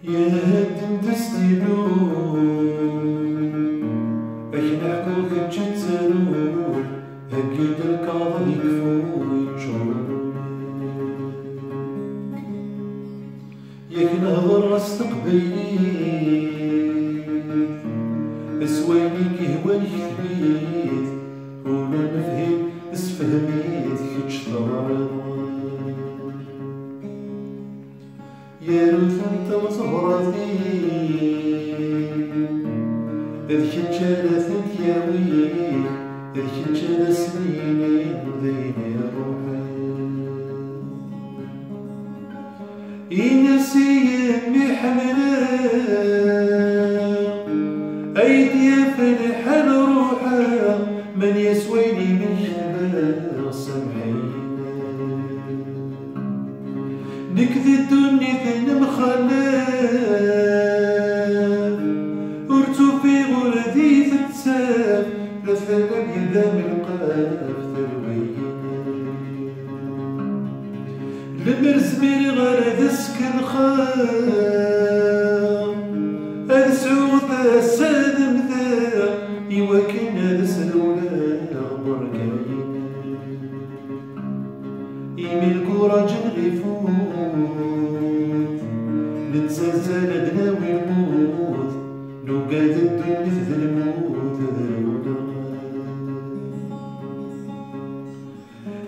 يا هادم تستيلو احنا حكوك تجتنو اكيد الكاظم يكفو يتشرب ياك نهضر استقبيلي اسواني كيهواني كثبيت ولا نفهم اسفهميت كيتش ضرر يا روث انت وزهرتي اذ كنت انا ثنت يا ويل اذ كنت انا سنيني وديني روحي ينسي محملا ايدي فرحا روحا من يسويني من خبا سمحي نكذي الدنيا ذن مخلا ورتو في غردي تتساف لثلا بيدا من قاف ثروي لمرزميري غير ذسك الخام أرسعود السادم ذا يوكن السلولا بركاين يميل كوراج غيفوت نتسلسل دناوي الموت نوقات الدنيا في الموت ذرونا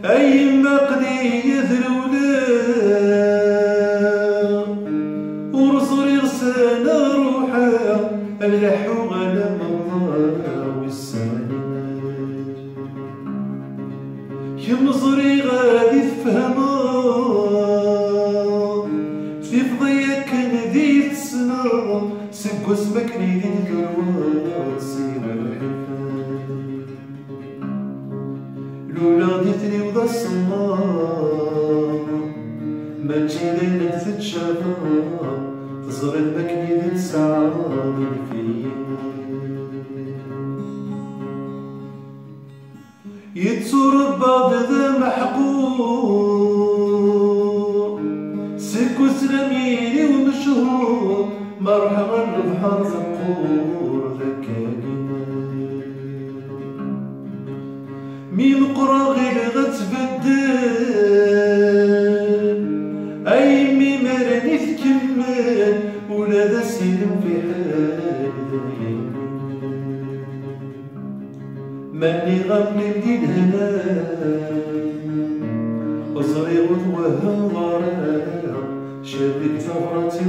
أي مقدي يذرونا ورصري رسانا روحا اللحو غنم الله والسنة يمصري غادي تفهما في فضية كان ذي السنة سكو سمكني ذي الكروان سير الحفا لولا ديتني وذا الصمام ما تجي ليلة تتشافى تزري المكني ذي الساعة من فيا يتصور بعض ذا محقور سكو سلاميني ومشهور مرحبا البحر ثقور ذكاني ميم قرا غير غتبدل اي ميم راني تكمل ولا ذا سلم في حال ماني غني بدين هنا وصري وتوهم غرايا شابك ثغرتي